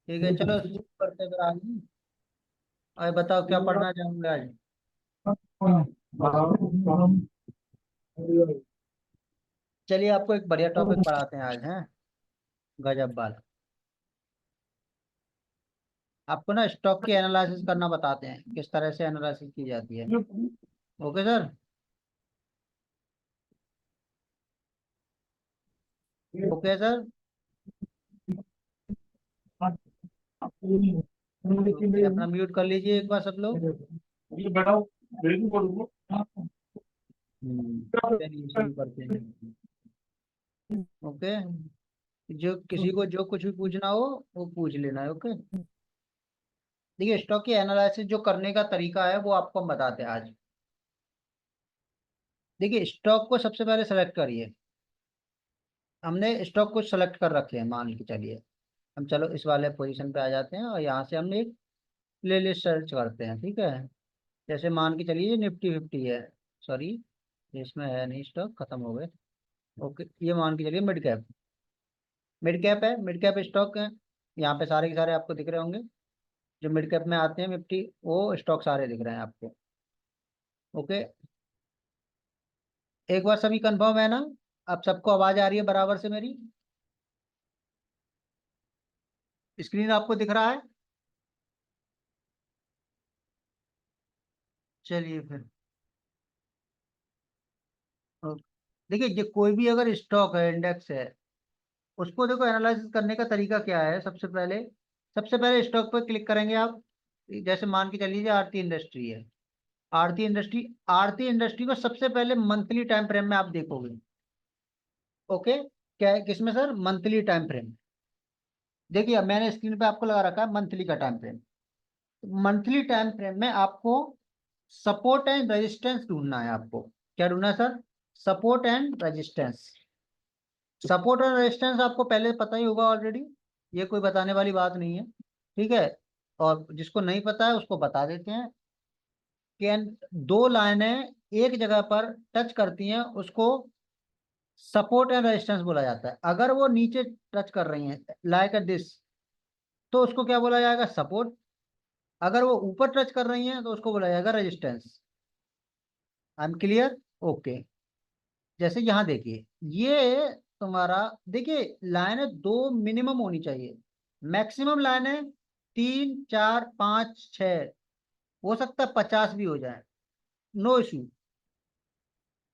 ठीक है, चलो शुरू करते हैं फिर आज। और बताओ क्या पढ़ना चाहूंगा आज। चलिए आपको एक बढ़िया टॉपिक पढ़ाते हैं आज, हैं गजब बात। आपको ना स्टॉक की एनालिसिस करना बताते हैं, किस तरह से एनालिसिस की जाती है। Okay sir. Okay sir. Okay, अपना म्यूट कर लीजिए एक बार सब लोग। चलिए शुरू करते हैं। ओके, जो किसी को जो कुछ भी पूछना हो वो पूछ लेना है। ओके, देखिए स्टॉक की एनालिसिस जो करने का तरीका है वो आपको हम बताते हैं आज। देखिए स्टॉक को सबसे पहले सेलेक्ट करिए। हमने स्टॉक को सेलेक्ट कर रखे हैं, मान के चलिए। हम चलो इस वाले पोजीशन पे आ जाते हैं और यहाँ से हमने एक प्ले लिस्ट सर्च करते हैं, ठीक है। जैसे मान के चलिए ये निफ्टी 50 है। सॉरी, इसमें है नहीं, स्टॉक खत्म हो गए। ओके, ये मान के चलिए मिड कैप। मिड कैप है, मिड कैप स्टॉक है। यहाँ पे सारे के सारे आपको दिख रहे होंगे। जो मिड कैप में आते हैं 50, वो स्टॉक सारे दिख रहे हैं आपको। ओके, एक बार सभी कंफर्म है ना? अब सबको आवाज आ रही है बराबर से मेरी? स्क्रीन आपको दिख रहा है? चलिए फिर। ओके। देखिए ये कोई भी अगर स्टॉक है, इंडेक्स है, उसको देखो एनालिसिस करने का तरीका क्या है। सबसे पहले स्टॉक पर क्लिक करेंगे आप। जैसे मान के चलिए आरती इंडस्ट्री है। आरती इंडस्ट्री को सबसे पहले मंथली टाइम फ्रेम में आप देखोगे। ओके, क्या है किसमें सर? Monthly time frame. देखिए अब मैंने स्क्रीन पे आपको लगा रखा है मंथली का time frame. Monthly time frame में आपको सपोर्ट एंड रेजिस्टेंस ढूंढना है आपको। क्या ढूंढना है sir? Support and resistance. Support और रेजिस्टेंस आपको पहले पता ही होगा ऑलरेडी, ये कोई बताने वाली बात नहीं है, ठीक है। और जिसको नहीं पता है उसको बता देते हैं कि दो लाइनें एक जगह पर टच करती हैं, उसको सपोर्ट एंड रेजिस्टेंस बोला जाता है। अगर वो नीचे टच कर रही हैं लाइक दिस, तो उसको क्या बोला जाएगा? सपोर्ट। अगर वो ऊपर टच कर रही हैं तो उसको बोला जाएगा resistance. I am clear? Okay. जैसे यहाँ देखिए, ये तुम्हारा, देखिए लाइनें दो मिनिमम होनी चाहिए। मैक्सिमम लाइनें 3 4 5 6, हो सकता है 50 भी हो जाए, नो इशू।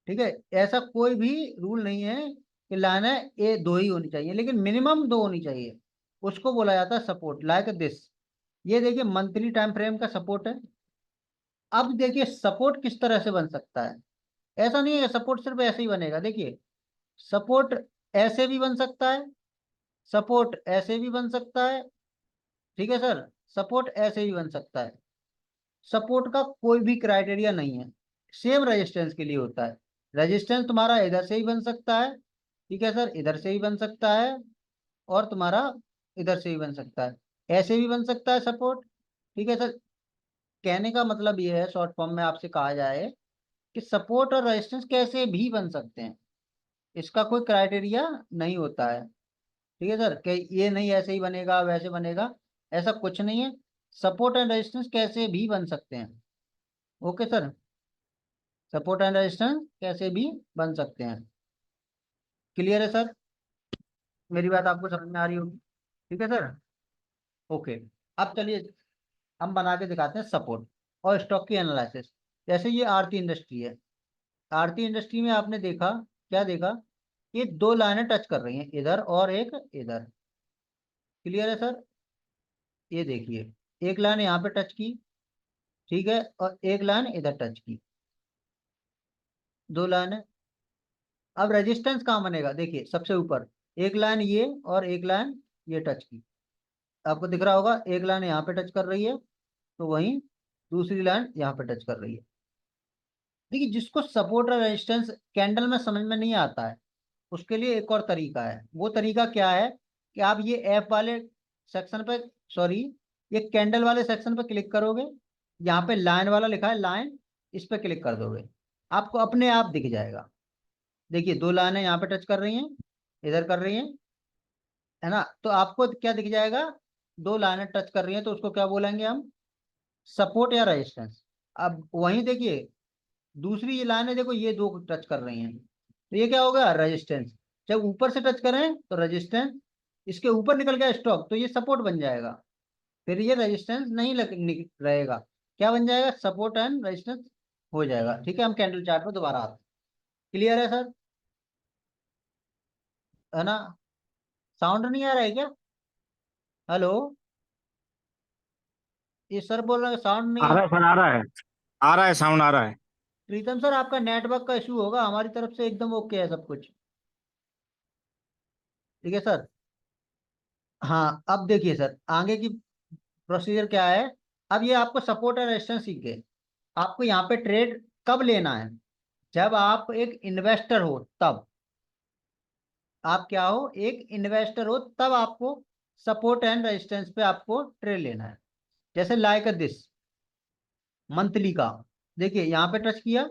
ठीक है, ऐसा कोई भी रूल नहीं है कि लाइनें ये दो ही होनी चाहिए, लेकिन मिनिमम दो होनी चाहिए। उसको बोला जाता है सपोर्ट, लाइक दिस। ये देखिए मंथली टाइम फ्रेम का सपोर्ट है। अब देखिए सपोर्ट किस तरह से बन सकता है। ऐसा नहीं है सपोर्ट सिर्फ ऐसे ही बनेगा। देखिए सपोर्ट ऐसे भी बन सकता है, सपोर्ट ऐसे भी बन सकता है, ठीक है सर। सपोर्ट ऐसे भी बन सकता है। सपोर्ट का कोई भी क्राइटेरिया नहीं है, सेम रेजिस्टेंस के लिए होता है। रेजिस्टेंस तुम्हारा इधर से ही बन सकता है, ठीक है सर, इधर से ही बन सकता है, और तुम्हारा इधर से भी बन सकता है, ऐसे भी बन सकता है सपोर्ट, ठीक है सर। कहने का मतलब ये है, शॉर्ट फॉर्म में आपसे कहा जाए कि सपोर्ट और रेजिस्टेंस कैसे भी बन सकते हैं, इसका कोई क्राइटेरिया नहीं होता है, ठीक है सर। कि ये नहीं ऐसे ही बनेगा वैसे बनेगा, ऐसा कुछ नहीं है। सपोर्ट एंड रेजिस्टेंस कैसे भी बन सकते हैं। Okay sir, support and resistance कैसे भी बन सकते हैं। क्लियर है सर? मेरी बात आपको समझ में आ रही होगी, ठीक है सर। ओके, अब चलिए हम बना के दिखाते हैं सपोर्ट और स्टॉक की एनालिसिस। जैसे ये आरती इंडस्ट्री है। आरती इंडस्ट्री में आपने देखा, क्या देखा? ये दो लाइनें टच कर रही हैं, इधर और एक इधर। क्लियर है सर? ये देखिए, एक लाइन यहाँ पे टच की, ठीक है, और एक लाइन इधर टच की, दो लाइन है। अब रेजिस्टेंस कहाँ बनेगा? देखिए सबसे ऊपर एक लाइन ये और एक लाइन ये टच की, आपको दिख रहा होगा। एक लाइन यहाँ पे टच कर रही है, तो वहीं दूसरी लाइन यहाँ पे टच कर रही है। देखिए जिसको सपोर्ट और रेजिस्टेंस कैंडल में समझ में नहीं आता है, उसके लिए एक और तरीका है। वो तरीका क्या है कि आप ये एफ वाले सेक्शन पे, सॉरी, ये कैंडल वाले सेक्शन पे क्लिक करोगे। यहाँ पे लाइन वाला लिखा है, लाइन, इस पे क्लिक कर दोगे, आपको अपने आप दिख जाएगा। देखिए दो लाइनें यहाँ पे टच कर रही हैं, इधर कर रही हैं, है ना? तो आपको क्या दिख जाएगा? दो लाइनें टच कर रही हैं तो उसको क्या बोलेंगे हम, सपोर्ट या रेजिस्टेंस। अब वहीं देखिए दूसरी ये लाइनें देखो, ये दो टच कर रही हैं तो ये क्या होगा, रेजिस्टेंस। जब ऊपर से टच करें तो रेजिस्टेंस, इसके ऊपर निकल गया स्टॉक तो ये सपोर्ट बन जाएगा। फिर ये रेजिस्टेंस नहीं रहेगा, क्या बन जाएगा, सपोर्ट एंड रेजिस्टेंस हो जाएगा। ठीक है, हम कैंडल चार्ट पर दोबारा आते हैं। क्लियर है सर, है ना? साउंड नहीं आ रहा है क्या? हेलो, ये सर बोल रहे हैं साउंड नहीं आ आ। रहा है सर, आ रहा है। आ रहा है, साउंड आ रहा है। प्रीतम सर आपका नेटवर्क का इशू होगा, हमारी तरफ से एकदम ओके है सब कुछ। ठीक है सर। हाँ अब देखिए सर आगे की प्रोसीजर क्या है। अब ये आपको सपोर्ट और रेजिस्टेंस सीख गए। आपको यहाँ पे ट्रेड कब लेना है, जब आप एक इन्वेस्टर हो तब। आप क्या हो, एक इन्वेस्टर हो तब आपको सपोर्ट एंड रेजिस्टेंस पे आपको ट्रेड लेना है। जैसे लाइक दिस मंथली का, देखिए यहाँ पे टच किया,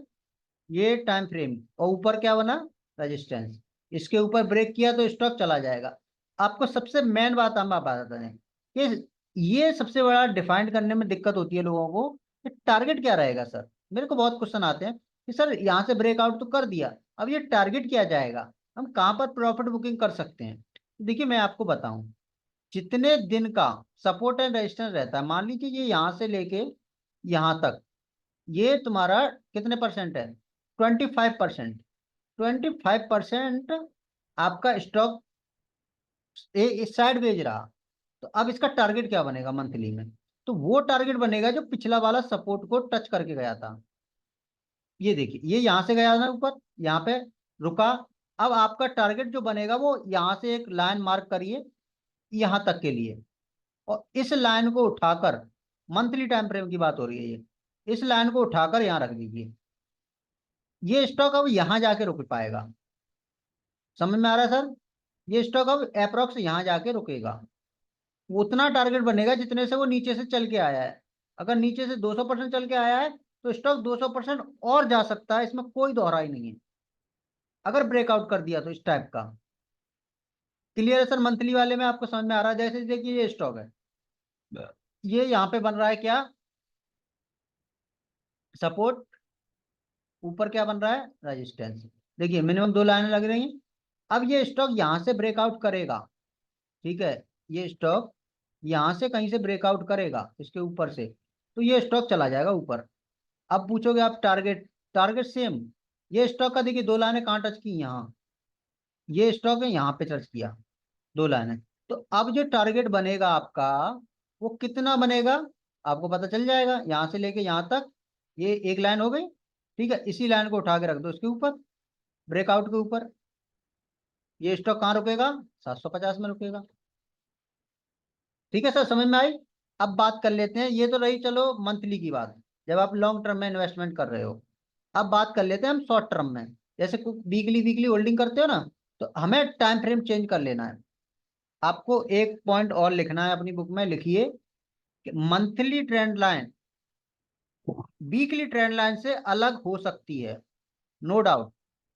ये टाइम फ्रेम और ऊपर क्या बना, रेजिस्टेंस। इसके ऊपर ब्रेक किया तो स्टॉक चला जाएगा। आपको सबसे मेन बात हम आप बताते हैं कि ये सबसे बड़ा डिफाइन करने में दिक्कत होती है लोगों को कि टारगेट क्या रहेगा सर। मेरे को बहुत क्वेश्चन आते हैं कि सर यहाँ से ब्रेकआउट तो कर दिया, अब ये टारगेट क्या जाएगा, हम कहाँ पर प्रॉफिट बुकिंग कर सकते हैं। देखिए मैं आपको बताऊं, जितने दिन का सपोर्ट एंड रेजिस्टेंस रहता है, मान लीजिए ये यहाँ से लेके यहाँ तक, ये तुम्हारा कितने परसेंट है, 25%। 25% आपका स्टॉक इस साइड भेज रहा। तो अब इसका टारगेट क्या बनेगा मंथली में, तो वो टारगेट बनेगा जो पिछला वाला सपोर्ट को टच करके गया था। ये देखिए ये यहाँ से गया ना ऊपर, यहाँ पे रुका। अब आपका टारगेट जो बनेगा वो यहाँ से एक लाइन मार्क करिए यहाँ तक के लिए, और इस लाइन को उठाकर, मंथली टाइम फ्रेम की बात हो रही है ये, इस लाइन को उठाकर यहाँ रख दीजिए। ये स्टॉक अब यहाँ जाके रुक पाएगा। समझ में आ रहा है सर? ये स्टॉक अब अप्रोक्स यहाँ जाके रुकेगा। उतना टारगेट बनेगा जितने से वो नीचे से चल के आया है। अगर नीचे से 200% चल के आया है तो स्टॉक 200% और जा सकता है, इसमें कोई दोहराई नहीं है, अगर ब्रेकआउट कर दिया तो इस टाइप का। क्लियर है सर? मंथली वाले में आपको समझ में आ रहा है? जैसे देखिए ये स्टॉक है, ये यहाँ पे बन रहा है क्या, सपोर्ट, ऊपर क्या बन रहा है, रेजिस्टेंस। देखिए मिनिमम दो लाइनें लग रही हैं। अब ये स्टॉक यहाँ से ब्रेकआउट करेगा, ठीक है, ये स्टॉक यहाँ से कहीं से ब्रेकआउट करेगा इसके ऊपर से, तो ये स्टॉक चला जाएगा ऊपर। अब पूछोगे आप टारगेट, टारगेट सेम। ये स्टॉक का देखिए दो लाइनें कहाँ टच की, यहाँ। ये स्टॉक है यहाँ पे टच किया, दो लाइनें। तो अब जो टारगेट बनेगा आपका, वो कितना बनेगा आपको पता चल जाएगा। यहाँ से लेके यहाँ तक ये एक लाइन हो गई, ठीक है, इसी लाइन को उठा के रख दो इसके ऊपर, ब्रेकआउट के ऊपर। ये स्टॉक कहाँ रुकेगा, 750 में रुकेगा। ठीक है सर, समझ में आई? अब बात कर लेते हैं, ये तो रही चलो मंथली की बात, जब आप लॉन्ग टर्म में इन्वेस्टमेंट कर रहे हो। अब बात कर लेते हैं हम शॉर्ट टर्म में, जैसे वीकली वीकली होल्डिंग करते हो ना, तो हमें टाइम फ्रेम चेंज कर लेना है। आपको एक पॉइंट और लिखना है अपनी बुक में, लिखिए कि monthly trend line weekly trend line से अलग हो सकती है, नो डाउट।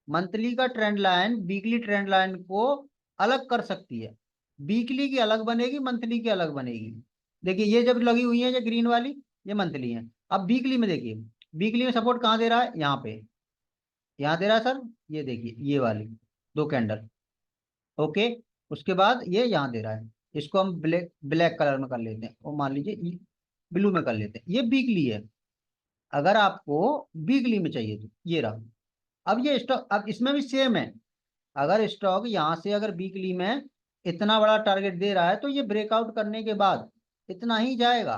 मंथली का trend line weekly trend line को अलग कर सकती है। वीकली की अलग बनेगी, मंथली की अलग बनेगी। देखिए ये जब लगी हुई है ये ग्रीन वाली, ये मंथली है। अब वीकली में देखिए, वीकली में सपोर्ट कहाँ दे रहा है, यहाँ पे, यहाँ दे रहा है सर। ये देखिए ये वाली दो कैंडल, ओके। उसके बाद ये यहाँ दे रहा है, इसको हम ब्लैक ब्लैक कलर में कर लेते हैं, और मान लीजिए ब्लू में कर लेते हैं, ये वीकली है। अगर आपको वीकली में चाहिए तो ये रहा। अब ये स्टॉक, अब इसमें भी सेम है। अगर स्टॉक यहाँ से अगर वीकली में इतना बड़ा टारगेट दे रहा है तो ये ब्रेकआउट करने के बाद इतना ही जाएगा।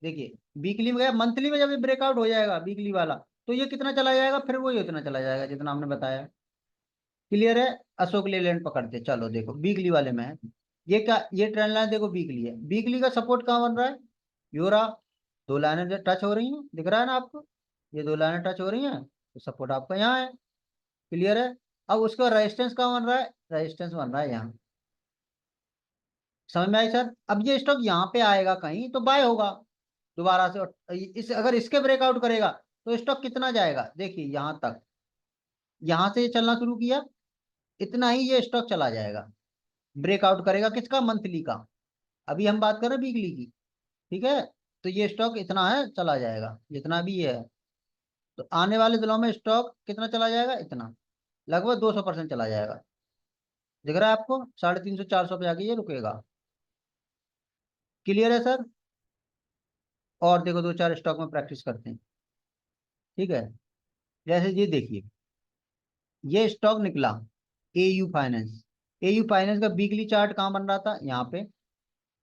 देखिए वीकली में गया, मंथली में जब ये ब्रेकआउट हो जाएगा वीकली वाला, तो ये कितना चला जाएगा, फिर वही उतना चला जाएगा जितना हमने बताया। क्लियर है? अशोक लेलैंड पकड़ते चलो, देखो वीकली वाले में है, ये क्या, ये ट्रेंड लाइन देखो वीकली है, वीकली का सपोर्ट कहाँ बन रहा है, यूरा। दो लाइनें जो टच हो रही हैं, दिख रहा है ना आपको, ये दो लाइनें टच हो रही हैं तो सपोर्ट आपका यहाँ है। क्लियर है? अब उसका रेजिस्टेंस कहाँ बन रहा है, रेजिस्टेंस बन रहा है यहाँ। समझ में आई सर? अब ये स्टॉक यहाँ पे आएगा कहीं तो बाय होगा दोबारा से, और इस अगर इसके ब्रेकआउट करेगा तो स्टॉक कितना जाएगा, देखिए यहाँ तक, यहाँ से ये चलना शुरू किया, इतना ही ये स्टॉक चला जाएगा। ब्रेकआउट करेगा किसका, मंथली का। अभी हम बात कर रहे हैं वीकली की, ठीक है। तो ये स्टॉक इतना है, चला जाएगा जितना भी ये है। तो आने वाले दिनों में स्टॉक कितना चला जाएगा, इतना, लगभग 200% चला जाएगा। दिख रहा है आपको, 350 400 पे जाके ये रुकेगा। क्लियर है सर? और देखो, दो चार स्टॉक में प्रैक्टिस करते हैं, ठीक है। जैसे ये देखिए, ये स्टॉक निकला, एयू फाइनेंस। एयू फाइनेंस का वीकली चार्ट कहाँ बन रहा था, यहाँ पे,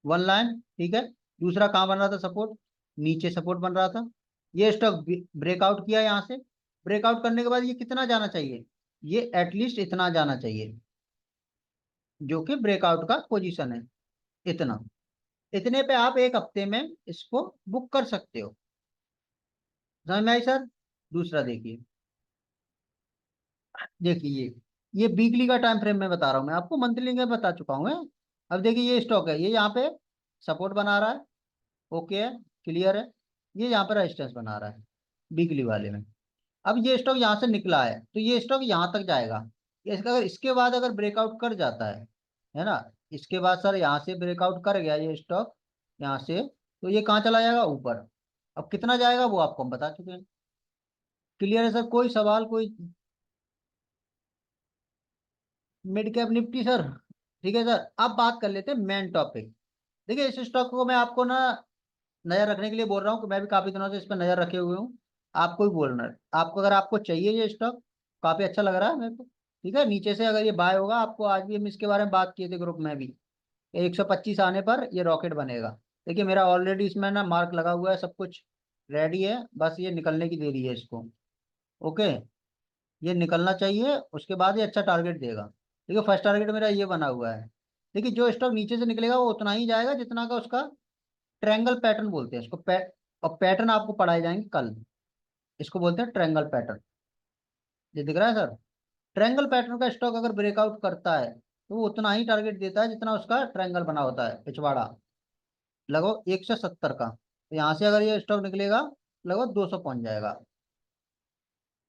वन लाइन, ठीक है। दूसरा कहाँ बन रहा था, सपोर्ट, नीचे सपोर्ट बन रहा था। ये स्टॉक ब्रेकआउट किया यहाँ से। ब्रेकआउट करने के बाद ये कितना जाना चाहिए, ये एटलीस्ट इतना जाना चाहिए, जो कि ब्रेकआउट का पोजीशन है, इतना। इतने पे आप एक हफ्ते में इसको बुक कर सकते हो। समझ में आई सर? दूसरा देखिए, देखिए ये वीकली का टाइम फ्रेम में बता रहा हूँ मैं आपको, मंथली का बता चुका हूँ मैं। अब देखिए, ये स्टॉक है, ये यहाँ पे सपोर्ट बना रहा है, ओके है, क्लियर है। ये यहाँ पे रेजिस्टेंस बना रहा है वीकली वाले में। अब ये स्टॉक यहाँ से निकला है, तो ये स्टॉक यहाँ तक जाएगा। इसका अगर इसके बाद अगर ब्रेकआउट कर जाता है ना, इसके बाद सर यहाँ से ब्रेकआउट कर गया ये स्टॉक यहाँ से, तो ये कहाँ चला जाएगा, ऊपर। अब कितना जाएगा वो आपको हम बता चुके हैं। क्लियर है सर? कोई सवाल, कोई? मिड कैप निफ्टी सर, ठीक है सर। अब बात कर लेते हैं मेन टॉपिक। देखिए, इस स्टॉक को मैं आपको ना नजर रखने के लिए बोल रहा हूँ, कि मैं भी काफी दिनों से इस पर नजर रखे हुए हूँ। आपको ही बोलना है, आपको, अगर आपको चाहिए ये स्टॉक, काफी अच्छा लग रहा है मेरे को, ठीक है। नीचे से अगर ये बाय होगा, आपको आज भी हम इसके बारे में बात किए थे ग्रुप में भी, 125 आने पर ये रॉकेट बनेगा। देखिए, मेरा ऑलरेडी इसमें ना मार्क लगा हुआ है, सब कुछ रेडी है, बस ये निकलने की देरी है इसको। ओके, ये निकलना चाहिए, उसके बाद ये अच्छा टारगेट देगा। देखिए, फर्स्ट टारगेट मेरा ये बना हुआ है। देखिए, जो स्टॉक नीचे से निकलेगा वो उतना ही जाएगा जितना का उसका ट्रायंगल पैटर्न बोलते हैं इसको, और पैटर्न आपको पढ़ाए जाएंगे कल। इसको बोलते हैं ट्रायंगल पैटर्न। ये दिख रहा है सर? ट्रायंगल पैटर्न का स्टॉक अगर ब्रेकआउट करता है, तो वो उतना ही टारगेट देता है जितना उसका ट्रायंगल बना होता है, पिछवाड़ा, लगभग 170 का। तो यहाँ से अगर ये स्टॉक निकलेगा, लगभग 200 पहुंच जाएगा,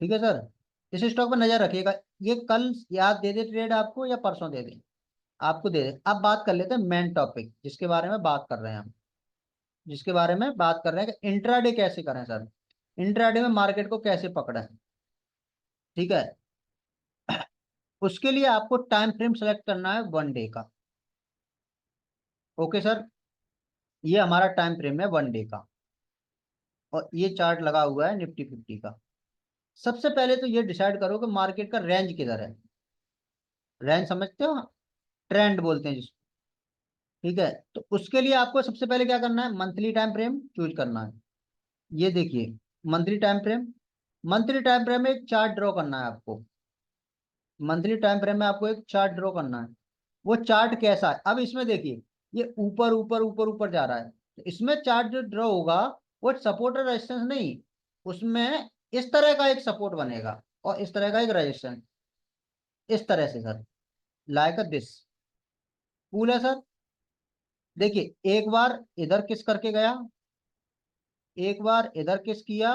ठीक है सर। इस स्टॉक पर नजर रखिएगा। ये कल याद दे दे ट्रेड आपको, या परसों दे दे, आपको दे दे। अब बात कर लेते हैं मेन टॉपिक, जिसके बारे में बात कर रहे हैं हम, जिसके बारे में बात कर रहे हैं कि इंट्राडे कैसे करें सर, इंट्राडे में मार्केट को कैसे पकड़ें, ठीक है। उसके लिए आपको टाइम फ्रेम सेलेक्ट करना है वन डे का। ओके सर, ये हमारा टाइम फ्रेम है वन डे का, और ये चार्ट लगा हुआ है निफ्टी 50 का। सबसे पहले तो ये डिसाइड करो कि मार्केट का रेंज किधर है। रेंज समझते हो, ट्रेंड बोलते हैं जिसको, ठीक है। तो उसके लिए आपको सबसे पहले क्या करना है, मंथली टाइम फ्रेम चूज करना है। ये देखिए, monthly time frame, monthly time frame में एक चार्ट ड्रॉ करना है आपको। मंथली टाइम फ्रेम में आपको एक चार्ट ड्रॉ करना है। वो चार्ट कैसा है, अब इसमें देखिए, ये ऊपर ऊपर ऊपर ऊपर जा रहा है, तो इसमें चार्ट जो ड्रॉ होगा, वो सपोर्ट और रेजिस्टेंस नहीं, उसमें इस तरह का एक सपोर्ट बनेगा, और इस तरह का एक रेजिस्टेंस, इस तरह से सर, लाइक दिस, कूल है सर। देखिए, एक बार इधर किस करके गया, एक बार इधर किस किया,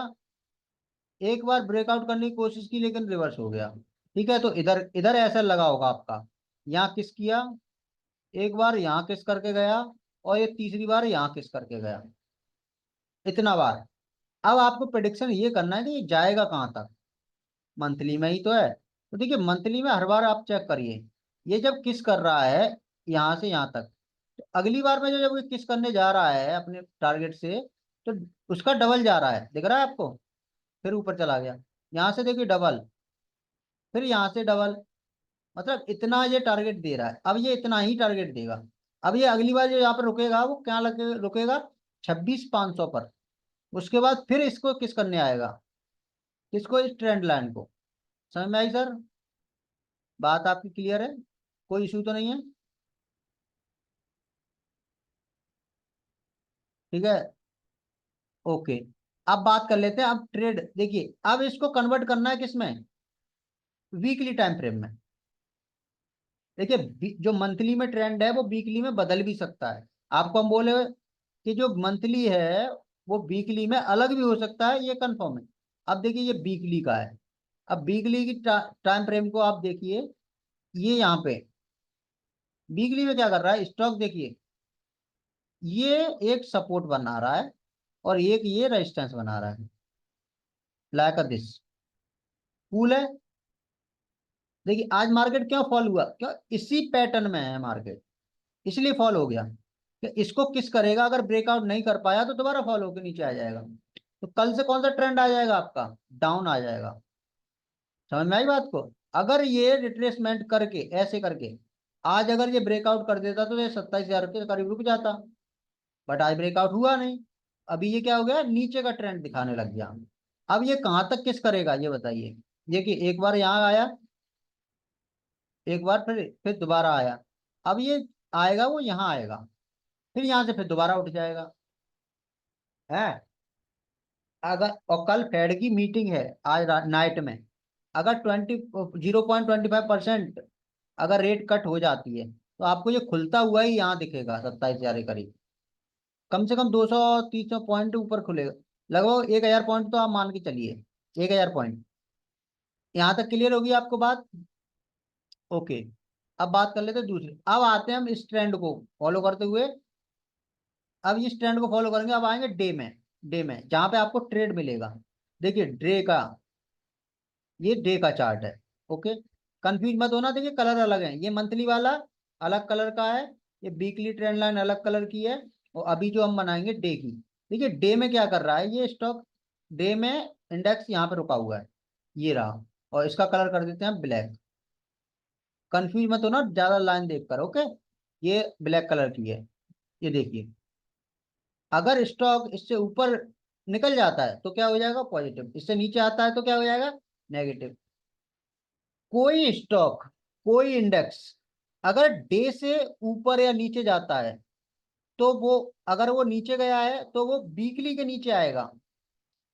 एक बार ब्रेकआउट करने की कोशिश की, लेकिन रिवर्स हो गया, ठीक है। तो इधर इधर ऐसा लगा होगा आपका, यहाँ किस किया, एक बार यहाँ किस करके गया, और ये तीसरी बार यहाँ किस करके गया, इतना बार। अब आपको प्रेडिक्शन ये करना है कि ये जाएगा कहाँ तक, मंथली में ही तो है। तो देखिए, मंथली में हर बार आप चेक करिए, ये जब किस कर रहा है यहाँ से यहाँ तक, तो अगली बार में जो जब ये किस करने जा रहा है अपने टारगेट से, तो उसका डबल जा रहा है, दिख रहा है आपको। फिर ऊपर चला गया, यहाँ से देखिए डबल, फिर यहाँ से डबल, मतलब इतना ये टारगेट दे रहा है, अब ये इतना ही टारगेट देगा। अब ये अगली बार जो यहाँ पर रुकेगा, वो क्या लगे रुकेगा, 26,500 पर। उसके बाद फिर इसको किस करने आएगा, किसको, इस ट्रेंड लाइन को। समझ में आई सर? बात आपकी क्लियर है? कोई इशू तो नहीं है? ठीक है, ओके। अब बात कर लेते हैं, अब ट्रेड देखिए, अब इसको कन्वर्ट करना है किसमें, वीकली टाइम फ्रेम में। देखिए, जो मंथली में ट्रेंड है वो वीकली में बदल भी सकता है। आपको हम बोले कि जो मंथली है वो वीकली में अलग भी हो सकता है, ये कंफर्म है। अब देखिए, ये वीकली का है। अब वीकली की टाइम फ्रेम को आप देखिए, ये यहाँ पे वीकली में क्या कर रहा है स्टॉक, देखिए ये एक सपोर्ट बना रहा है और एक ये रेजिस्टेंस बना रहा है, लाइक दिस। कूल है। देखिए आज मार्केट क्यों फॉल हुआ, क्यों, इसी पैटर्न में है मार्केट, इसलिए फॉल हो गया कि इसको किस करेगा, अगर ब्रेकआउट नहीं कर पाया तो दोबारा फॉल होकर नीचे आ जाएगा। तो कल से कौन सा ट्रेंड आ जाएगा आपका, डाउन आ जाएगा। समझ में आई बात को। अगर ये रिट्रेसमेंट करके ऐसे करके आज अगर ये ब्रेकआउट कर देता तो ये 27,000 के करीब रुक जाता, बट आज ब्रेकआउट हुआ नहीं। अभी ये क्या हो गया, नीचे का ट्रेंड दिखाने लग गया। अब ये कहां तक किस करेगा ये बताइए। देखिए एक बार यहाँ आया, एक बार फिर दोबारा आया। अब ये आएगा, वो यहाँ आएगा, फिर यहाँ से फिर दोबारा उठ जाएगा है। अगर और कल फेड की मीटिंग है आज नाइट में, अगर 0.25% अगर रेट कट हो जाती है तो आपको ये खुलता हुआ ही यहाँ दिखेगा 27,000 के करीब। कम से कम 200-300 पॉइंट ऊपर खुलेगा, लगभग 1,000 पॉइंट तो आप मान के चलिए, 1,000 पॉइंट। यहाँ तक क्लियर होगी आपको बात। ओके। अब बात कर लेते हैं दूसरी, अब आते हैं हम इस ट्रेंड को फॉलो करते हुए। अब इस ट्रेंड को फॉलो करेंगे, अब आएंगे डे में। डे में जहां पे आपको ट्रेड मिलेगा। देखिए डे का, ये डे का चार्ट है। ओके, कंफ्यूज मत होना, देखिए कलर अलग है, ये मंथली वाला अलग कलर का है, ये वीकली ट्रेंड लाइन अलग कलर की है, और अभी जो हम बनाएंगे डे की। देखिए डे में क्या कर रहा है ये स्टॉक, डे में इंडेक्स यहाँ पे रुका हुआ है, ये रहा, और इसका कलर कर देते हैं ब्लैक। कंफ्यूज मत होना ज्यादा लाइन देखकर। ओके, ये ब्लैक कलर की है, ये देखिए। अगर स्टॉक इससे ऊपर निकल जाता है तो क्या हो जाएगा, पॉजिटिव, इससे नीचे आता है तो क्या हो जाएगा, नेगेटिव। कोई स्टॉक, कोई इंडेक्स अगर डे से ऊपर या नीचे जाता है तो वो, अगर वो नीचे गया है तो वो वीकली के नीचे आएगा,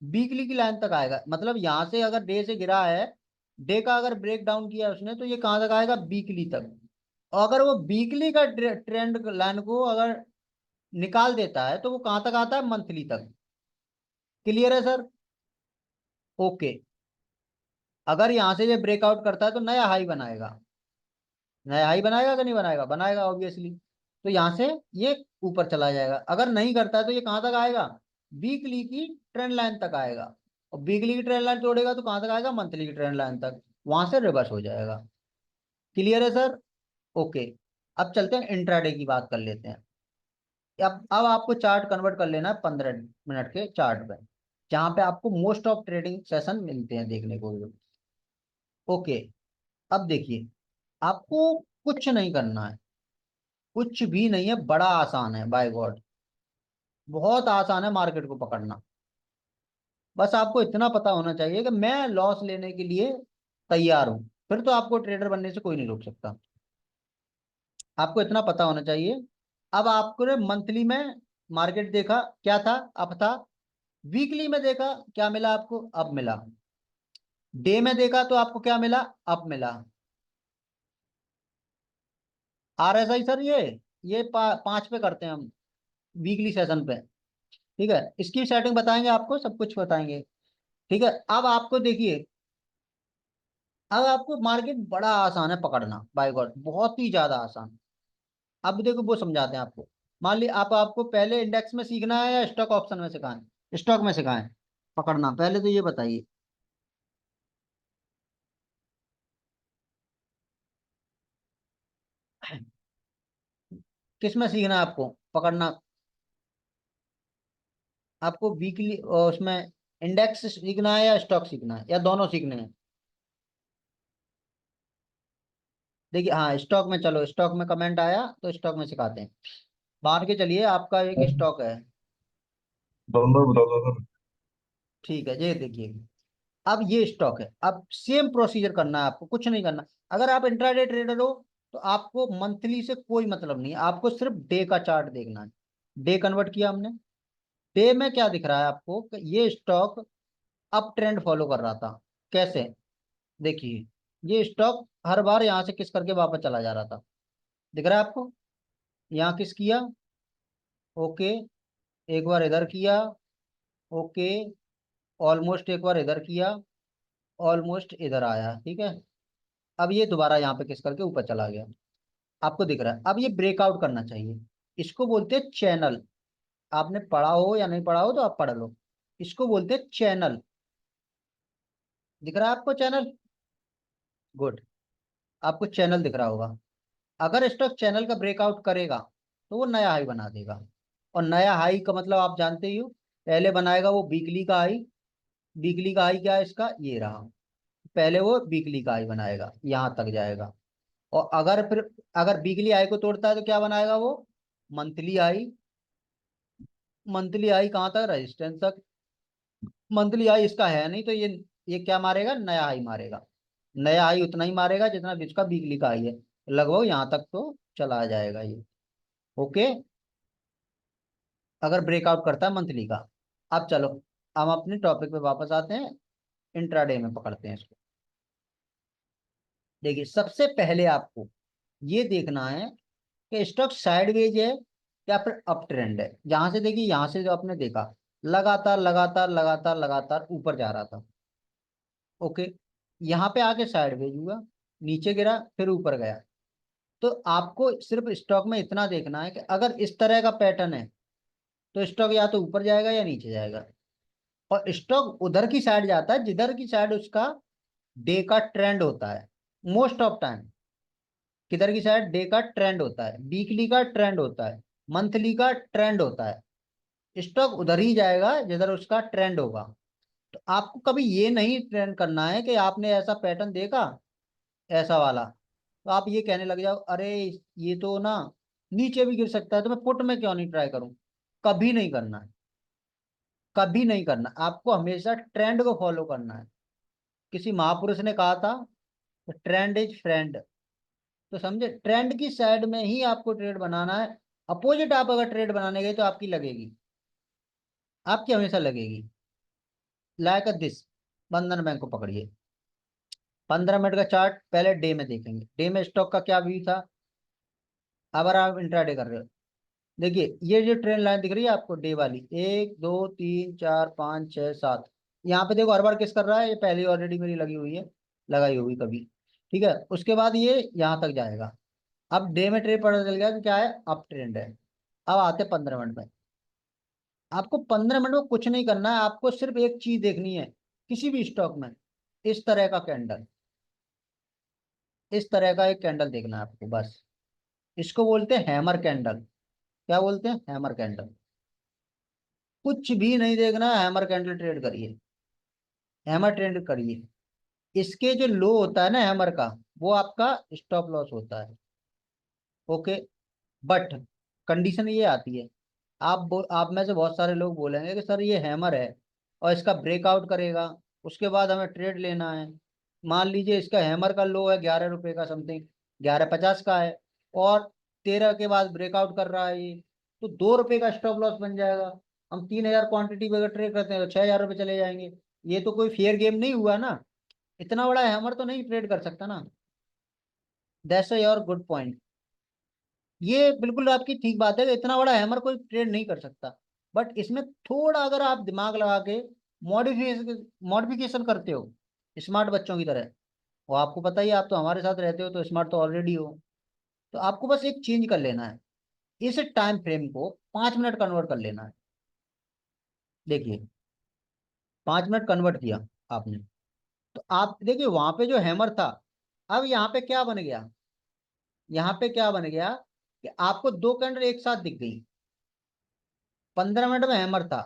वीकली की लाइन तक आएगा। मतलब यहां से अगर डे से गिरा है, डे का अगर ब्रेक डाउन किया है उसने, तो ये कहां तक आएगा, वीकली तक। और अगर वो वीकली का ट्रेंड लाइन को अगर निकाल देता है तो वो कहां तक आता है, मंथली तक। क्लियर है सर। ओके। अगर यहां से ये ब्रेकआउट करता है तो नया हाई बनाएगा, नया हाई बनाएगा कि नहीं बनाएगा, बनाएगा ऑब्वियसली। तो यहां से ये ऊपर चला जाएगा। अगर नहीं करता है तो ये कहां तक आएगा, वीकली की ट्रेंड लाइन तक आएगा, और वीकली की ट्रेंड लाइन तोड़ेगा तो कहां तक आएगा, मंथली की ट्रेंड लाइन तक, वहां से रिवर्स हो जाएगा। क्लियर है सर। ओके। अब चलते हैं इंट्राडे की बात कर लेते हैं। अब आपको चार्ट कन्वर्ट कर लेना है 15 मिनट के चार्ट पे, जहां पे आपको मोस्ट ऑफ ट्रेडिंग सेशन मिलते हैं देखने को। ओके। अब देखिए, आपको कुछ नहीं करना है, कुछ भी नहीं है, बड़ा आसान है, बाय गॉड बहुत आसान है मार्केट को पकड़ना। बस आपको इतना पता होना चाहिए कि मैं लॉस लेने के लिए तैयार हूं, फिर तो आपको ट्रेडर बनने से कोई नहीं रोक सकता। आपको इतना पता होना चाहिए। अब आपको ने मंथली में मार्केट देखा क्या था, अप था। वीकली में देखा क्या मिला आपको, अप मिला। डे में देखा तो आपको क्या मिला, अप मिला। RSI सर ये 5 पे करते हैं हम, वीकली सेशन पे। ठीक है, इसकी सेटिंग बताएंगे आपको, सब कुछ बताएंगे। ठीक है। अब आपको देखिए, अब आपको मार्केट बड़ा आसान है पकड़ना, बाय गॉड बहुत ही ज्यादा आसान। अब देखो वो समझाते हैं आपको। मान ली आपको पहले इंडेक्स में सीखना है या स्टॉक ऑप्शन में सिखाएं, स्टॉक में सिखाएं पकड़ना, पहले तो ये बताइए। किस में सीखना है आपको पकड़ना, आपको वीकली उसमें इंडेक्स सीखना है या स्टॉक सीखना है, या दोनों सीखने हैं। देखिए हाँ स्टॉक में, चलो स्टॉक में कमेंट आया तो स्टॉक में सिखाते हैं। मान के चलिए आपका एक स्टॉक है। दोनों बता दो सर। ठीक है, ये देखिए, अब ये स्टॉक है, अब सेम प्रोसीजर करना है आपको, कुछ नहीं करना। अगर आप इंट्राडे ट्रेडर हो तो आपको मंथली से कोई मतलब नहीं है, आपको सिर्फ डे का चार्ट देखना है। डे कन्वर्ट किया हमने। डे में क्या दिख रहा है आपको कि ये स्टॉक अप ट्रेंड फॉलो कर रहा था। कैसे, देखिए ये स्टॉक हर बार यहाँ से किस करके वापस चला जा रहा था, दिख रहा है आपको, यहाँ किस किया, ओके, एक बार इधर किया, ओके, ऑलमोस्ट एक बार इधर किया, ऑलमोस्ट इधर आया, ठीक है। अब ये दोबारा यहाँ पे किस करके ऊपर चला गया, आपको दिख रहा है। अब ये ब्रेकआउट करना चाहिए, इसको बोलते हैं चैनल। आपने पढ़ा हो या नहीं पढ़ा हो तो आप पढ़ लो। इसको बोलते हैं चैनल। दिख रहा है आपको चैनल? गुड। आपको चैनल दिख रहा होगा। अगर स्टॉक चैनल का ब्रेकआउट करेगा तो वो नया हाई बना देगा। और नया हाई का मतलब आप जानते ही हो, पहले बनाएगा वो वीकली का हाई। वीकली का हाई क्या है इसका, ये रहा। पहले वो वीकली का हाई बनाएगा, यहां तक जाएगा। और अगर वीकली हाई को तोड़ता है तो क्या बनाएगा वो, मंथली हाई। मंथली हाई कहाँ तक, रेजिस्टेंस तक। मंथली हाई इसका है नहीं तो ये क्या मारेगा, नया हाई मारेगा। नया हाई उतना ही मारेगा जितना इसका वीकली का हाई है, लगभग यहाँ तक तो चला जाएगा ये। ओके। अगर ब्रेकआउट करता है मंथली का। अब चलो, हम अपने टॉपिक पे वापस आते हैं। इंट्राडे में पकड़ते हैं इसको। देखिए, सबसे पहले आपको ये देखना है कि स्टॉक साइडवेज है या फिर अप ट्रेंड है। जहां से देखिए, यहां से जो आपने देखा, लगातार लगातार लगातार लगातार ऊपर जा रहा था। ओके। यहाँ पे आके साइडवेज हुआ, नीचे गिरा, फिर ऊपर गया। तो आपको सिर्फ स्टॉक में इतना देखना है कि अगर इस तरह का पैटर्न है तो स्टॉक या तो ऊपर जाएगा या नीचे जाएगा। और स्टॉक उधर की साइड जाता है जिधर की साइड उसका डे का ट्रेंड होता है। मोस्ट ऑफ टाइम किधर की साइड, डे का ट्रेंड होता है, वीकली का ट्रेंड होता है, मंथली का ट्रेंड होता है। स्टॉक उधर ही जाएगा जिधर उसका ट्रेंड होगा। तो आपको कभी ये नहीं ट्रेंड करना है कि आपने ऐसा पैटर्न देखा, ऐसा वाला, तो आप ये कहने लग जाओ अरे ये तो ना नीचे भी गिर सकता है तो मैं पुट में क्यों नहीं ट्राई करूं। कभी नहीं करना है। कभी नहीं करना, आपको हमेशा ट्रेंड को फॉलो करना है। किसी महापुरुष ने कहा था, ट्रेंड इज फ्रेंड। तो समझे, ट्रेंड की साइड में ही आपको ट्रेड बनाना है। अपोजिट आप अगर ट्रेड बनाने गए तो आपकी लगेगी, आपकी हमेशा लगेगी। लाइक दिस, बंधन बैंक को पकड़िए। 15 मिनट का चार्ट पहले डे में देखेंगे। डे में स्टॉक का क्या व्यू था। अगर आप इंट्राडे कर रहे हो, देखिए ये जो ट्रेंड लाइन दिख रही है आपको, डे वाली, 1 2 3 4 5 6 7। यहाँ पे देखो हर बार किस कर रहा है, ये पहले ऑलरेडी मेरी लगी हुई है, लगाई होगी कभी। ठीक है, उसके बाद ये यहाँ तक जाएगा। अब डे में ट्रेड पता चल गया कि क्या है, अप ट्रेंड है। अब आते 15 मिनट में। आपको 15 मिनट में कुछ नहीं करना है, आपको सिर्फ एक चीज देखनी है किसी भी स्टॉक में। इस तरह का कैंडल, इस तरह का एक कैंडल देखना है आपको बस। इसको बोलते हैं हैमर कैंडल। क्या बोलते हैं, हैमर कैंडल। कुछ भी नहीं देखना है, हैमर कैंडल ट्रेड करिए। हैमर ट्रेड करिए। इसके जो लो होता है ना हैमर का, वो आपका स्टॉप लॉस होता है। ओके। बट कंडीशन ये आती है, आप में से बहुत सारे लोग बोलेंगे कि सर ये हैमर है और इसका ब्रेकआउट करेगा, उसके बाद हमें ट्रेड लेना है। मान लीजिए इसका हैमर का लो है 11 रुपए का समथिंग, 11.50 का है, और 13 के बाद ब्रेकआउट कर रहा है ये, तो 2 रुपए का स्टॉप लॉस बन जाएगा। हम 3,000 क्वांटिटी पे अगर ट्रेड करते हैं तो 6,000 रुपये चले जाएंगे। ये तो कोई फेयर गेम नहीं हुआ ना। इतना बड़ा हैमर तो नहीं ट्रेड कर सकता ना। That's your good point. ये बिल्कुल आपकी ठीक बात है कि इतना बड़ा हैमर कोई ट्रेड नहीं कर सकता। बट इसमें थोड़ा अगर आप दिमाग लगा के मॉडिफिकेशन मॉडिफिकेशन करते हो, स्मार्ट बच्चों की तरह, वो आपको पता ही है, आप तो हमारे साथ रहते हो तो स्मार्ट तो ऑलरेडी हो। तो आपको बस एक चेंज कर लेना है, इस टाइम फ्रेम को 5 मिनट कन्वर्ट कर लेना है। देखिए, 5 मिनट कन्वर्ट किया आपने, तो आप देखिए वहां पे जो हैमर था, अब यहाँ पे क्या बन गया, यहाँ पे क्या बन गया कि आपको दो कैंडल एक साथ दिख गई। 15 मिनट में हैमर था,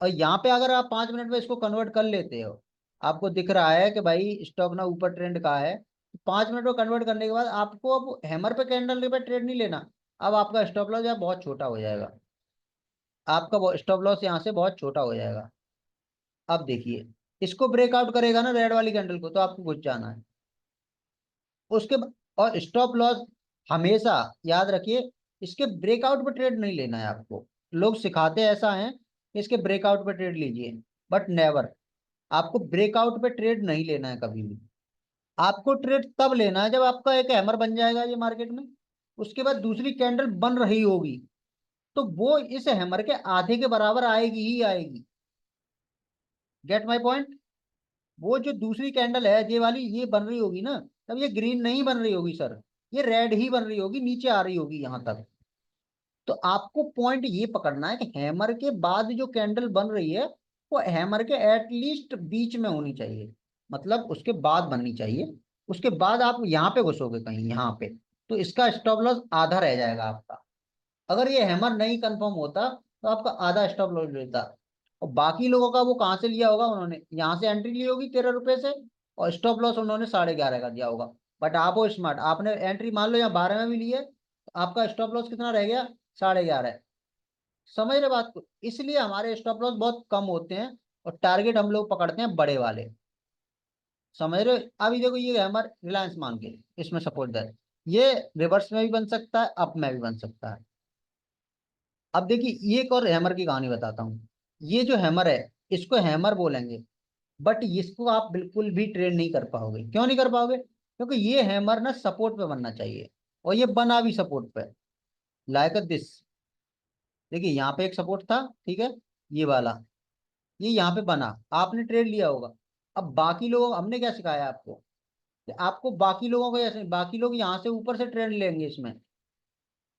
और यहाँ पे अगर आप 5 मिनट में इसको कन्वर्ट कर लेते हो, आपको दिख रहा है कि भाई स्टॉक ना ऊपर ट्रेंड का है, 5 मिनट में कन्वर्ट करने के बाद आपको अब हैमर पे कैंडल पे ट्रेड नहीं लेना। अब आपका स्टॉप लॉस यहाँ बहुत छोटा हो जाएगा। आपका स्टॉप लॉस यहाँ से बहुत छोटा हो जाएगा। अब देखिए, इसको ब्रेकआउट करेगा ना रेड वाली कैंडल को, तो आपको कुछ जाना है और स्टॉप लॉस हमेशा याद रखिए, इसके ब्रेकआउट पे ट्रेड नहीं लेना है आपको। लोग सिखाते ऐसा हैं कि इसके ब्रेकआउट पे ट्रेड लीजिए, बट नेवर। आपको ब्रेकआउट पे ट्रेड नहीं लेना है कभी भी। आपको ट्रेड तब लेना है जब आपका एक हैमर बन जाएगा ये मार्केट में, उसके बाद दूसरी कैंडल बन रही होगी, तो वो इस हैमर के आधे के बराबर आएगी ही आएगी। Get my point. वो जो दूसरी कैंडल है ये वाली, ये बन रही होगी ना, तब ये ग्रीन नहीं बन रही होगी सर, ये रेड ही बन रही होगी, नीचे आ रही होगी यहां तक। तो आपको पॉइंट ये पकड़ना है कि हैमर के बाद जो कैंडल बन रही है वो हैमर के एटलीस्ट बीच में होनी चाहिए, मतलब उसके बाद बननी चाहिए। उसके बाद आप यहाँ पे घुसोगे कहीं यहाँ पे, तो इसका स्टॉप लॉस आधा रह जाएगा आपका। अगर ये हैमर नहीं कंफर्म होता तो आपका आधा स्टॉप लॉस लेता। और बाकी लोगों का वो कहाँ से लिया होगा, उन्होंने यहाँ से एंट्री ली होगी 13 रुपए से, और स्टॉप लॉस उन्होंने 11.5 का दिया होगा। बट आप हो स्मार्ट, आपने एंट्री मान लो यहाँ 12 में भी ली है, तो आपका स्टॉप लॉस कितना रह गया, 11.5। समझ रहे बात को? इसलिए हमारे स्टॉप लॉस बहुत कम होते हैं और टारगेट हम लोग पकड़ते हैं बड़े वाले। समझ रहे हो? अभी देखो ये हैमर रिलायंस मान के, इसमें सपोर्ट दर, ये रिवर्स में भी बन सकता है, अप में भी बन सकता है। अब देखिए ये एक और हैमर की कहानी बताता हूँ। ये जो हैमर है, इसको हैमर बोलेंगे, बट इसको आप बिल्कुल भी ट्रेड नहीं कर पाओगे। क्यों नहीं कर पाओगे? क्योंकि ये हैमर ना सपोर्ट पे बनना चाहिए, और ये बना भी सपोर्ट पे, लाइक दिस। देखिए यहाँ पे एक सपोर्ट था, ठीक है, ये वाला, ये यहाँ पे बना, आपने ट्रेड लिया होगा। अब बाकी लोगों, हमने क्या सिखाया आपको कि आपको बाकी लोगों को ऐसे, बाकी लोग यहाँ से ऊपर से ट्रेड लेंगे इसमें,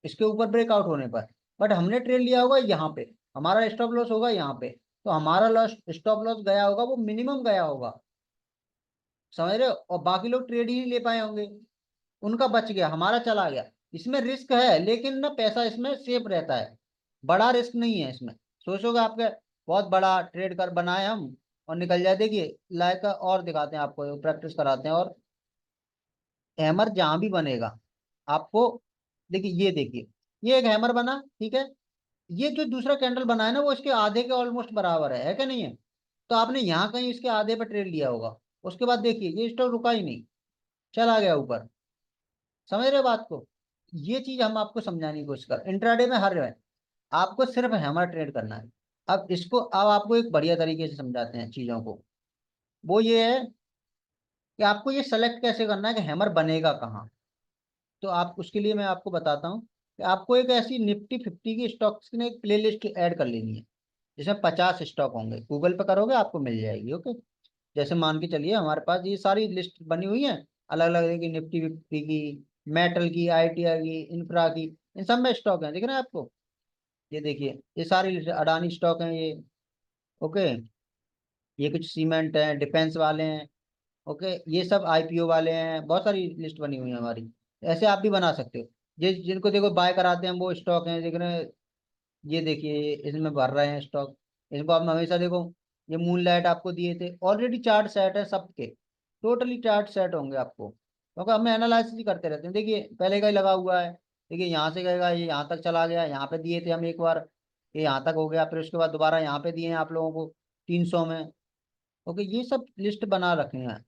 इसके ऊपर ब्रेकआउट होने पर। बट हमने ट्रेड लिया होगा यहाँ पे, हमारा स्टॉप लॉस होगा यहाँ पे, तो हमारा लॉस, स्टॉप लॉस गया होगा वो मिनिमम गया होगा। समझ रहे हो? और बाकी लोग ट्रेड ही नहीं ले पाए होंगे, उनका बच गया, हमारा चला गया। इसमें रिस्क है, लेकिन ना पैसा इसमें सेफ रहता है, बड़ा रिस्क नहीं है इसमें। सोचोगे आपके बहुत बड़ा ट्रेड कर बनाए हम और निकल जाए। देखिए लाइक और दिखाते हैं आपको, प्रैक्टिस कराते हैं। और हैमर जहां भी बनेगा आपको, देखिए ये देखिए, ये एक हैमर बना, ठीक है, ये जो दूसरा कैंडल बना है ना वो इसके आधे के ऑलमोस्ट बराबर है कि नहीं है? तो आपने यहाँ कहीं इसके आधे पे ट्रेड लिया होगा। उसके बाद देखिए ये स्टॉक रुका ही नहीं, चला गया ऊपर। समझ रहे हो बात को? ये चीज हम आपको समझाने की कोशिश कर, इंट्राडे में हर है, आपको सिर्फ हैमर ट्रेड करना है। अब आपको एक बढ़िया तरीके से समझाते हैं चीजों को। वो ये है कि आपको ये सेलेक्ट कैसे करना है कि हैमर बनेगा कहाँ। तो आप उसके लिए मैं आपको बताता हूँ कि आपको एक ऐसी निफ्टी 50 की स्टॉक्स की ना एक प्ले लिस्ट ऐड कर लेनी है, जिसमें 50 स्टॉक होंगे। गूगल पे करोगे आपको मिल जाएगी, ओके। जैसे मान के चलिए हमारे पास ये सारी लिस्ट बनी हुई है, अलग अलग की, निफ्टी 50 की, मेटल की, आईटीआई की, इंफ्रा की, इन सब में स्टॉक है, दिख रहा है आपको? ये देखिए ये सारी लिस्ट, अडानी स्टॉक है ये, ओके। ये कुछ सीमेंट है, डिफेंस वाले हैं, ओके। ये सब आईपीओ वाले हैं, बहुत सारी लिस्ट बनी हुई है हमारी। ऐसे आप भी बना सकते हो। जिनको देखो बाय कराते हैं वो स्टॉक हैं, देख रहे हैं? ये देखिए इसमें भर रहे हैं स्टॉक, इनको आप हमेशा देखो। ये मूनलाइट आपको दिए थे ऑलरेडी, चार्ट सेट है सबके, टोटली चार्ट सेट होंगे आपको, क्योंकि हम एनालिसिस ही करते रहते हैं। देखिए पहले का ही लगा हुआ है, देखिए यहाँ से गएगा, ये यहाँ तक चला गया, यहाँ पे दिए थे हम एक बार, ये यहाँ तक हो गया, फिर उसके बाद दोबारा यहाँ पे दिए हैं आप लोगों को 300 में। ओके, ये सब लिस्ट बना रखे हैं।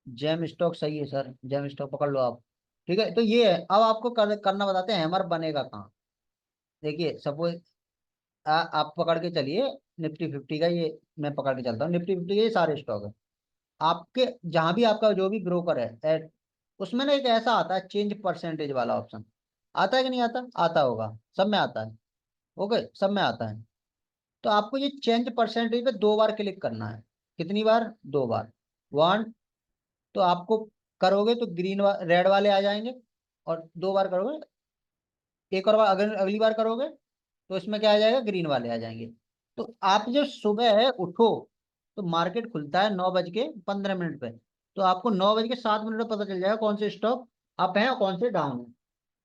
जेम स्टॉक सही है सर, जेम स्टॉक पकड़ लो आप। ठीक है, तो ये है। अब आपको करना बताते हैं हैमर बनेगा कहाँ। देखिए सपोज आप पकड़ के चलिए निफ्टी 50 का, ये मैं पकड़ के चलता हूँ, निफ्टी 50 के ये सारे स्टॉक है आपके। जहां भी आपका जो भी ब्रोकर है उसमें ना एक ऐसा आता है चेंज परसेंटेज वाला ऑप्शन, आता है कि नहीं आता? आता होगा, सब में आता है, ओके, सब में आता है। तो आपको ये चेंज परसेंटेज पे 2 बार क्लिक करना है। कितनी बार? 2 बार। वन, तो आपको करोगे तो ग्रीन रेड वाले आ जाएंगे, और 2 बार करोगे, एक और बार अगर अगली बार करोगे तो इसमें क्या आ जाएगा, ग्रीन वाले आ जाएंगे। तो आप जो सुबह है उठो, तो मार्केट खुलता है 9:15 पे, तो आपको 9:07 पे पता चल जाएगा कौन से स्टॉक अप है और कौन से डाउन है।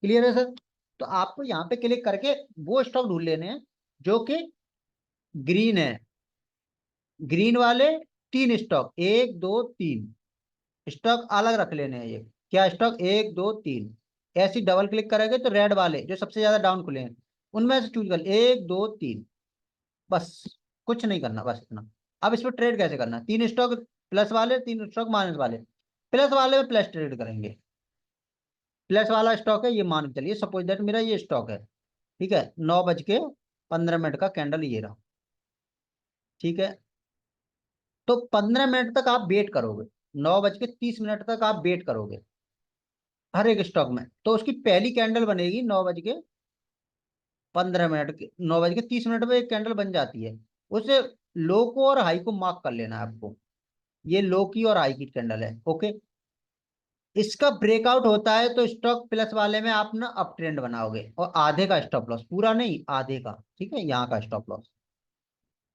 क्लियर है सर? तो आपको यहाँ पे क्लिक करके वो स्टॉक ढूंढ लेने हैं जो कि ग्रीन है, ग्रीन वाले 3 स्टॉक, 1 2 3 स्टॉक अलग रख लेने हैं। ये क्या स्टॉक, 1 2 3, ऐसी डबल क्लिक करेंगे तो रेड वाले जो सबसे ज्यादा डाउन खुले हैं उनमें से चूज कर 1 2 3, बस। कुछ नहीं करना, बस इतना। अब इस पर ट्रेड कैसे करना है, 3 स्टॉक प्लस वाले, 3 स्टॉक माइनस वाले। प्लस वाले में प्लस ट्रेड करेंगे। प्लस वाला स्टॉक है, ये मान के चलिए सपोज दैट मेरा ये स्टॉक है, ठीक है, 9:15 का कैंडल ये रहा, ठीक है। तो 15 मिनट तक आप वेट करोगे, 9:30 तक आप वेट करोगे हर एक स्टॉक में। तो उसकी पहली कैंडल बनेगी 9:15 की, 9:30 पे एक कैंडल बन जाती है। उसे लो को और हाई को मार्क कर लेना है आपको, ये लो की और हाई की कैंडल है, ओके। इसका ब्रेकआउट होता है तो स्टॉक प्लस वाले में आप ना अप ट्रेंड बनाओगे, और आधे का स्टॉप लॉस, पूरा नहीं आधे का, ठीक है, यहाँ का स्टॉप लॉस।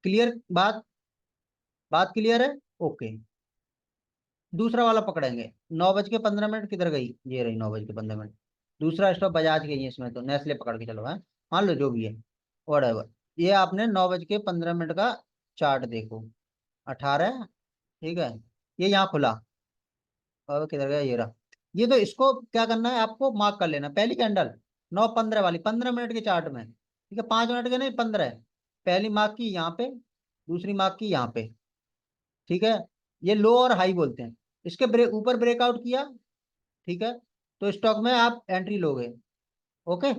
क्लियर बात? बात क्लियर है? ओके। दूसरा वाला पकड़ेंगे। 9:15 किधर गई? ये रही 9:15। दूसरा स्टॉप बजाज के ही है, इसमें तो नेस्ले पकड़ के चलो है, मान लो जो भी है, वhatever। ये आपने 9:15 का चार्ट देखो, 18, ठीक है, ये यहाँ खुला, और किधर गया? ये रहा। ये तो इसको क्या करना है आपको, मार्क कर लेना, पहली कैंडल 9:15 वाली, 15 मिनट के चार्ट में, ठीक है, 5 मिनट के नहीं, 15। पहली मार्क की यहाँ पे, दूसरी मार्क की यहाँ पे, ठीक है। ये लो और हाई बोलते हैं। इसके ऊपर ब्रेकआउट किया, ठीक है, तो स्टॉक में आप एंट्री लोगे। ओके।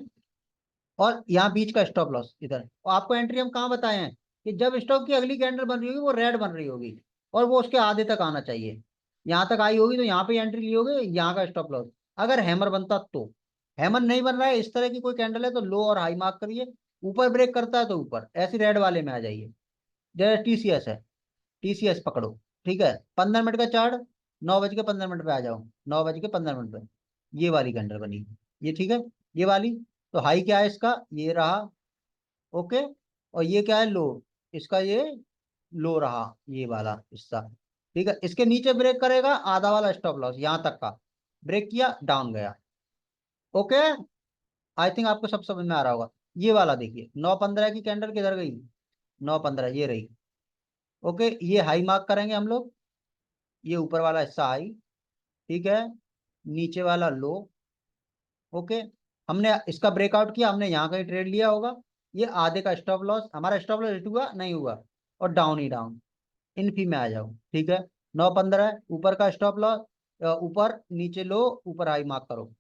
और यहाँ बीच का स्टॉप लॉस इधर, और आपको एंट्री हम कहाँ बताए हैं कि जब स्टॉक की अगली कैंडल बन रही होगी, वो रेड बन रही होगी, और वो उसके आधे तक आना चाहिए, यहाँ तक आई होगी तो यहाँ पे एंट्री ली होगी, यहाँ का स्टॉप लॉस। अगर हैमर बनता तो, हैमर नहीं बन रहा है, इस तरह की कोई कैंडल है तो लो और हाई मार्क करिए, ऊपर ब्रेक करता है तो ऊपर, ऐसी रेड वाले में आ जाइए। जैसे टीसीएस है, टीसीएस पकड़ो, ठीक है, 15 मिनट का चार्ट, 9:15 पे आ जाओ, 9:15 पे ये वाली कैंडल बनी, ये ठीक है, ये वाली। तो हाई क्या है इसका? ये रहा, ओके। और ये क्या है? लो, इसका ये लो रहा, ये वाला हिस्सा, ठीक है। इसके नीचे ब्रेक करेगा, आधा वाला स्टॉप लॉस यहाँ तक का ब्रेक किया, डाउन गया। ओके। आई थिंक आपको सब समझ में आ रहा होगा। ये वाला देखिए, 9:15 की कैंडल किधर गई? 9:15 ये रही। ओके, ये हाई मार्क करेंगे हम लोग, ये ऊपर वाला हिस्सा हाई, ठीक है, नीचे वाला लो। ओके। हमने इसका ब्रेकआउट किया, हमने यहाँ का ही ट्रेड लिया होगा। ये आधे का स्टॉप लॉस, हमारा स्टॉप लॉस हिट हुआ नहीं हुआ, और डाउन ही डाउन, इन्फी में आ जाओ, ठीक है। 9:15 ऊपर का स्टॉप लॉस, ऊपर नीचे लो, ऊपर हाई मार्क करो,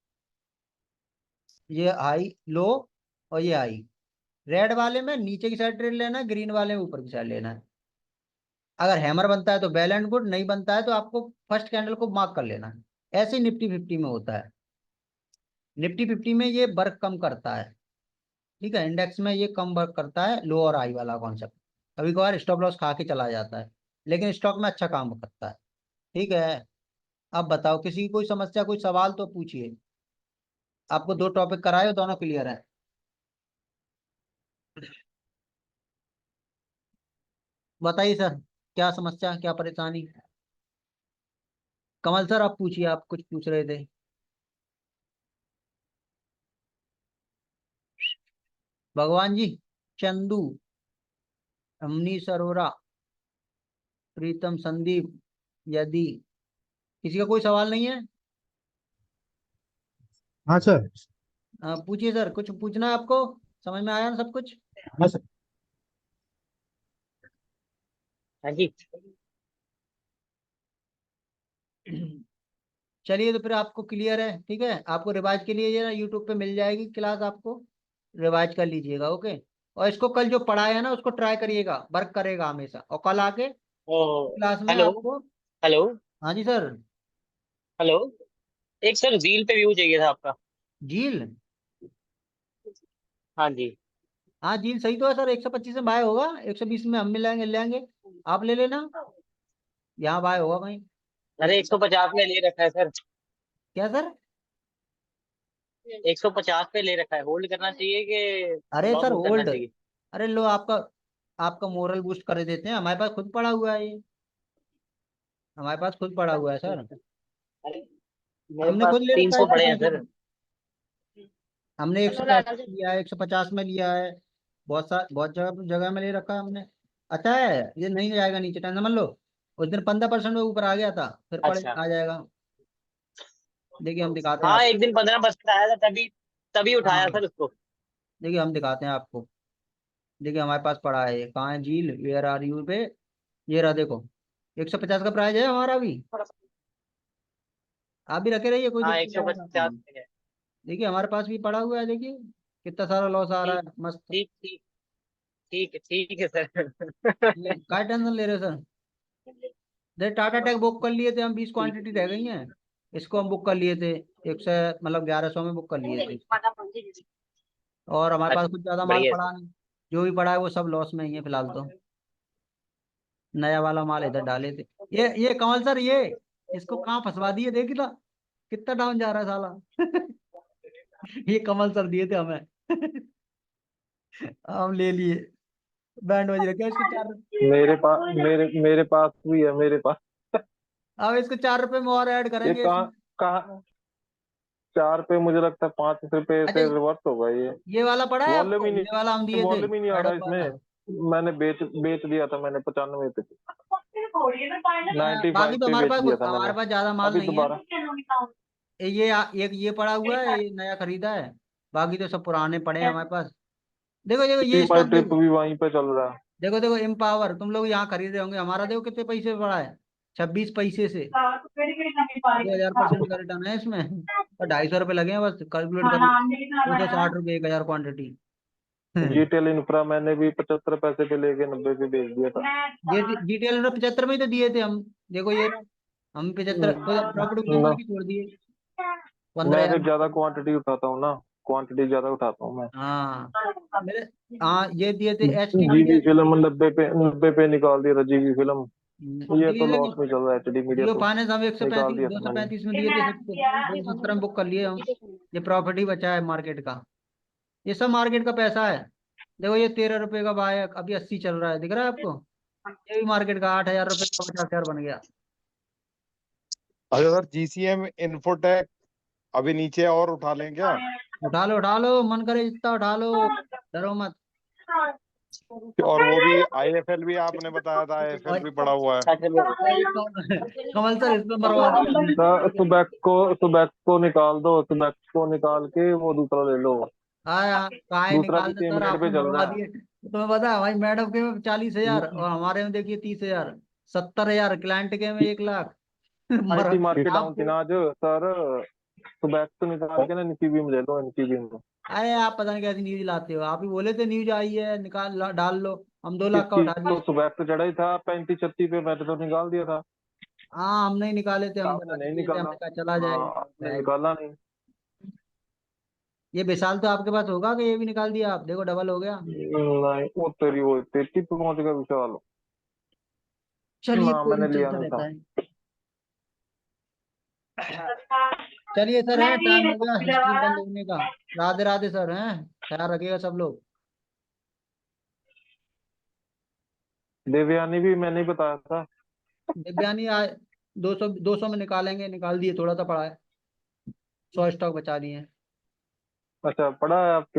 ये हाई लो, और ये हाई। रेड वाले में नीचे की साइड ट्रेड लेना है, ग्रीन वाले में ऊपर की साइड लेना है। अगर हैमर बनता है तो वेल एंड गुड, नहीं बनता है तो आपको फर्स्ट कैंडल को मार्क कर लेना है। ऐसे ही निफ्टी 50 में होता है। निफ्टी 50 में ये वर्क कम करता है, ठीक है, इंडेक्स में ये कम वर्क करता है, लो और हाई वाला कॉन्सेप्ट। कभी कभार स्टॉप लॉस खा के चला जाता है, लेकिन स्टॉक में अच्छा काम करता है, ठीक है। अब बताओ, किसी की कोई समस्या, कोई सवाल तो पूछिए। आपको 2 टॉपिक कराए हो, दोनों क्लियर है? बताइए सर, क्या समस्या, क्या परेशानी? कमल सर आप पूछिए, आप कुछ पूछ रहे थे। भगवान जी, चंदू, अमनीश अरोरा, प्रीतम, संदीप, यदि किसी का कोई सवाल नहीं है, हाँ सर। पूछिए सर, कुछ पूछना है आपको? समझ में आया ना सब कुछ? हाँ सर। हाँ जी। चलिए, तो फिर आपको क्लियर है, ठीक है। आपको रिवाइज के लिए ये ना यूट्यूब पे मिल जाएगी क्लास, आपको रिवाइज कर लीजिएगा, ओके। और इसको कल जो पढ़ाया है ना, उसको ट्राई करिएगा, वर्क करेगा हमेशा, और कल आके ओ। क्लास में हेलो। आपको। हेलो। हाँ जी सर। हेलो। एक सर झील पे व्यू चाहिए था आपका। झील? हाँ जी। हाँ झील सही तो है सर, 125 में बाय होगा, 120 में हम मिलाएंगे, ले लेंगे, आप ले लेना, यहाँ बाय होगा कहीं। अरे 150 में ले रखा है सर। क्या सर? 150 पे ले रखा है, होल्ड करना चाहिए कि अरे लॉस सर बुक करना होल्ड, चाहिए? अरे लो, आपका आपका मोरल बूस्ट कर देते हैं, हमारे पास खुद पड़ा हुआ है ये, हमारे पास खुद पड़ा हुआ है सर, अरे मेरे हमने पास खुद ले रखा है 300 इससे पड़े हैं पैसे सर। तो। हमने 160 में लिया है, 150 में लिया है, बहुत जगह जगह में ले रखा है हमने। अच्छा है, ये नहीं जाएगा नीचे, टेंशन मत लो। उस दिन 15% में ऊपर आ गया था, फिर पड़े अच्छा। आ जाएगा। देखिए हम दिखाते हैं हाँ, आपको। एक दिन 15% आया था, तभी तभी उठाया हाँ सर उसको। देखिए हम दिखाते हैं आपको। देखिए हमारे पास पड़ा है, ये कहाँ है झील, वेयर आर यू पे, ये रहा देखो, 150 का प्राइस है हमारा भी। आप भी रखे रहिए, कोई हाँ, दिक्कत एक सौ वाली बात पचास नहीं है। पे है। देखिए हमारे पास भी पड़ा हुआ है, देखिए कितना सारा लॉस आ रहा ठीक है, मस्त। ठीक ठीक। ठीक है सर। क्या टेंशन ले रहे हो सर? देख टाटा टेक बुक कर लिए थे हम, 20 ठीक क्वांटिटी रह गई हैं, इसको हम बुक कर लिए थे, एक से मतलब 1100 में बुक कर लिए थे। और हमारे पास अच्छा, कुछ ज्यादा माल बढ़िया पड़ा नहीं, जो भी पड़ा है वो सब लॉस में ही है फिलहाल तो। नया वाला माल इधर डाले थे। ये कमल सर, ये इसको कहाँ फंसवा दिए देखी था, कितना डाउन जा रहा है साला। ये कमल सर दिए थे हमें। हम ले लिए। बैंड बज रहा क्या इसको 4। मेरे पास भी है, मेरे पास। अब इसको 4 रुपए में और ऐड ये करेंगे कहाँ इसमें। कहाँ 4 पे, मुझे लगता है 5 रुपए अच्छा से रिवर्स होगा ये। ये वाला पड़ा है वॉल्यूम आपको, ही ये वाला हम नहीं, दिए थे वॉल्यूम ही नहीं आ रहा एडप वाला। इसमें। मैंने बेच बेच दिया था मैंने 95 पे, 95 बाकी तो पे हमारे बेच पास दिया था हमारे मैंने। पास ज्यादा माल अभी नहीं है। दोबारा एक ये पड़ा हुआ है, ये नया खरीदा है। बाकी तो सब पुराने पड़े हैं हमारे पास। देखो देखो ये माई स्टॉक ट्रिप देखो। भी वहीं पे चल रहा है। देखो देखो एम्पावर तुम लोग यहाँ खरीदे होंगे, हमारा देखो कितने पैसे में पड़ा है। 26 पैसे से। 2000% का रिटर्न है इसमें। और 250 रुपये लगे हैं बस, कैलकुलेट कर लो। 260 रुपये 1000 क्वांटिटी। जीटेल इंफ्रा मैंने भी 75 पैसे पे लेके 90 पे बेच दिया था। ये जीटीएल ने 75 में ही तो दिए थे हम। देखो ये रहा। हम 75 प्रॉफिट बुकिंग ना, करके छोड़ दिए। मैं 15,000 फिर ज्यादा क्वांटिटी उठाता हूँ ना, क्वांटिटी ज्यादा उठाता हूँ मैं। हाँ मेरे। हाँ ये दिए थे एच टी जीवी मीडिया। फिल्म 90 पे निकाल दिया था, जीवी फिल्म। ये तो दिए लॉस लेकिन में चल रहा है, एचडी मीडिया जियो तो फाइनेंस हम एक सौ निकाल पैंतीस दिया दो था सौ मैंने। पैंतीस में दिए थे सबको। 270 में बुक कर लिए हम। ये प्रॉफिट ही बचा है मार्केट का। ये सब मार्केट का पैसा है। देखो ये 13 रुपए का बाय अभी 80 चल रहा है, दिख रहा है आपको। ये भी मार्केट का 8,000 रुपये का 50,000 बन गया। अच्छा सर, जीसीएम इन्फोटेक अभी नीचे और उठा लें क्या? उठा लो मन करे जितना उठा लो। डरो मत। और वो भी आईएफएल भी आपने बताया था, आईएफएल और भी पड़ा हुआ है। कमल सर इसमें मरवा दिया हमने। टोबैको निकाल दो, टोबैको निकाल के वो दूसरा ले लो। हाँ कहाँ ही दूसरा निकाल भी दे सेम सर, रेट पे आपने चल मरवा रहा है। दिए। तुम्हें पता है हमारी मैडम के में 40,000 और हमारे में देखिए 30,000। 70,000 क्लाइंट के में 1 लाख। मर आईटी मार्केट डाउन थी आपको। ना आज सर। टोबैको निकाल के ना इन्फीबीम ले लो, इन्फीबीम। अरे आप पता नहीं कैसी न्यूज लाते हो, आप ही बोले थे न्यूज आई है डाल लो। हम 2 लाख का किसकी उठा तो लिए। टोबैको चढ़ा ही था 35-36 पे, मैंने तो निकाल दिया था। हाँ हमने ही निकाले थे, हम आपने बता के नहीं दिए थे, निकाला। हमने कहा चला हाँ, जाएगा। आपने निकाला नहीं। ये विशाल तो आपके पास होगा कि ये भी निकाल दिया आप, देखो डबल हो गया। नहीं, वो तेरी वो 33 पे पहुंच गया विशाल। चलिए ना कोई मैंने नहीं, लिया चलता नहीं रहता था। है। चलिए सर है, टाइम हो गया स्ट्रीम बंद होने का। राधे राधे सर हैं। ख्याल रखिएगा सब लोग। देवयानी भी मैंने ही बताया था। दिव्यानी आए। 200 में निकालेंगे, निकाल दिए, थोड़ा सा पड़ा है। 100 स्टॉक बचा दिए। अच्छा, पड़ा है आपके